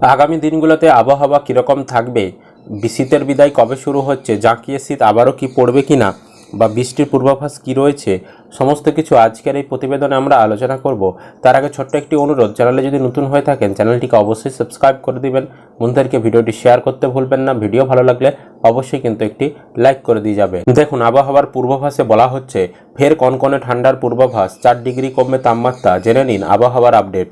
আগামী দিনগুলোতে আবহাওয়া কীরকম থাকবে, শীতের বিদায় কবে শুরু হচ্ছে, জাঁকিয়ে শীত আবারও কি পড়বে কিনা, বা বৃষ্টির পূর্বাভাস কি রয়েছে, সমস্ত কিছু আজকের এই প্রতিবেদনে আমরা আলোচনা করব। তার আগে ছোট্ট একটি অনুরোধ, চ্যানেলে যদি নতুন হয়ে থাকেন চ্যানেলটিকে অবশ্যই সাবস্ক্রাইব করে দিবেন, বন্ধুদেরকে ভিডিওটি শেয়ার করতে ভুলবেন না। ভিডিও ভালো লাগলে অবশ্যই কিন্তু একটি লাইক করে দিয়ে যাবে। দেখুন, আবহাওয়ার পূর্বাভাসে বলা হচ্ছে ফের কনকনে ঠান্ডার পূর্বাভাস, 4 ডিগ্রি কমবে তাপমাত্রা। জেনে নিন আবহাওয়ার আপডেট।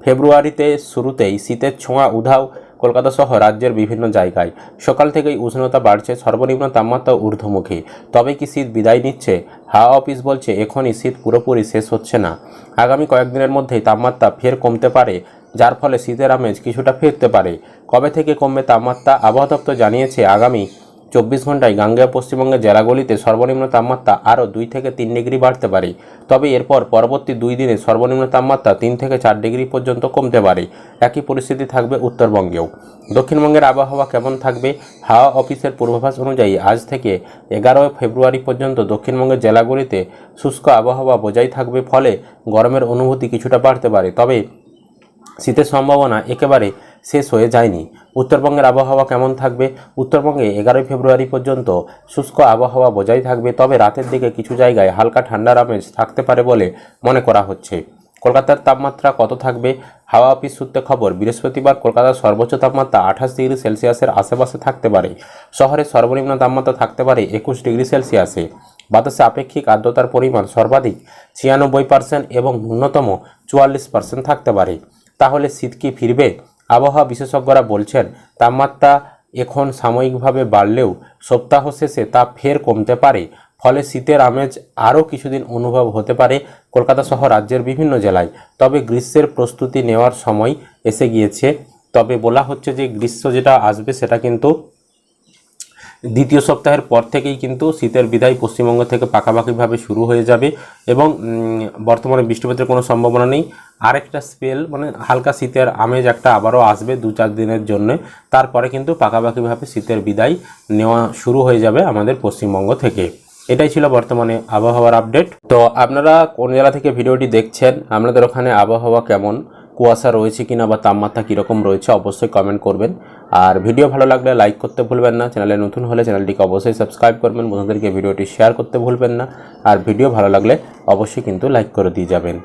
ফেব্রুয়ারিতে শুরুতেই শীতের ছোঁয়া উধাও কলকাতা সহ রাজ্যের বিভিন্ন জায়গায়। সকাল থেকেই উষ্ণতা বাড়ছে, সর্বনিম্ন তাপমাত্রা ঊর্ধ্বমুখী। তবে কি শীত বিদায় নিচ্ছে? হাওয়া অফিস বলছে এখনই শীত পুরোপুরি শেষ হচ্ছে না। আগামী কয়েকদিনের মধ্যেই তাপমাত্রা ফের কমতে পারে, যার ফলে শীতের আমেজ কিছুটা ফিরতে পারে। কবে থেকে কমবে তাপমাত্রা? আবহাওয়া দপ্তর জানিয়েছে আগামী 24 ঘন্টায় গাঙ্গেয় পশ্চিমবঙ্গের জেলাগুলিতে সর্বনিম্ন তাপমাত্রা আরও 2 থেকে 3 ডিগ্রি বাড়তে পারে। তবে এরপর পরবর্তী 2 দিনে সর্বনিম্ন তাপমাত্রা 3 থেকে 4 ডিগ্রি পর্যন্ত কমতে পারে। একই পরিস্থিতি থাকবে উত্তরবঙ্গেও। দক্ষিণবঙ্গের আবহাওয়া কেমন থাকবে? হাওয়া অফিসের পূর্বাভাস অনুযায়ী আজ থেকে 11 ফেব্রুয়ারি পর্যন্ত দক্ষিণবঙ্গের জেলাগুলিতে শুষ্ক আবহাওয়া বজায় থাকবে, ফলে গরমের অনুভূতি কিছুটা বাড়তে পারে। তবে শীতের সম্ভাবনা একেবারে শেষ হয়ে যায়নি। উত্তরবঙ্গের আবহাওয়া কেমন থাকবে? উত্তরবঙ্গে 11 ফেব্রুয়ারি পর্যন্ত শুষ্ক আবহাওয়া বজায় থাকবে, তবে রাতের দিকে কিছু জায়গায় হালকা ঠান্ডার আমেজ থাকতে পারে বলে মনে করা হচ্ছে। কলকাতার তাপমাত্রা কত থাকবে? হাওয়া অফিস সূত্রে খবর, বৃহস্পতিবার কলকাতার সর্বোচ্চ তাপমাত্রা 28 ডিগ্রি সেলসিয়াসের আশেপাশে থাকতে পারে। শহরের সর্বনিম্ন তাপমাত্রা থাকতে পারে 21 ডিগ্রি সেলসিয়াসে। বাতাসে আপেক্ষিক আর্দ্রতার পরিমাণ সর্বাধিক 96% এবং ন্যূনতম 44% থাকতে পারে। তাহলে শীত কি ফিরবে? আবহাওয়া বিশেষজ্ঞরা বলছেন তাপমাত্রা এখন সাময়িকভাবে বাড়লেও সপ্তাহ শেষে তা ফের কমতে পারে, ফলে শীতের আমেজ আরও কিছুদিন অনুভব হতে পারে কলকাতা সহ রাজ্যের বিভিন্ন জেলায়। তবে গ্রীষ্মের প্রস্তুতি নেওয়ার সময় এসে গিয়েছে। তবে বলা হচ্ছে যে গ্রীষ্ম যেটা আসবে সেটা কিন্তু দ্বিতীয় সপ্তাহের পর থেকেই কিন্তু শীতের বিদায় পশ্চিমবঙ্গ থেকে পাকাপাকিভাবে শুরু হয়ে যাবে এবং বর্তমানে বৃষ্টিপাতের কোনো সম্ভাবনা নেই। আরেকটা স্পেল মানে হালকা শীতের আমেজ একটা আবারও আসবে 2-4 দিনের জন্য, তারপরে কিন্তু পাকাপাকিভাবে শীতের বিদায় নেওয়া শুরু হয়ে যাবে আমাদের পশ্চিমবঙ্গ থেকে। এটাই ছিল বর্তমানে আবহাওয়ার আপডেট। তো আপনারা কোন জেলা থেকে ভিডিওটি দেখছেন, আপনাদের ওখানে আবহাওয়া কেমন, কুয়াশা রয়েছে কিনা বা তাপমাত্রা কীরকম রয়েছে অবশ্যই কমেন্ট করবেন। আর ভিডিও ভালো লাগলে লাইক করতে ভুলবেন না। চ্যানেলে নতুন হলে চ্যানেলটিকে অবশ্যই সাবস্ক্রাইব করবেন, বন্ধুদেরকে ভিডিওটি শেয়ার করতে ভুলবেন না। আর ভিডিও ভালো লাগলে অবশ্যই কিন্তু লাইক করে দিয়ে যাবেন।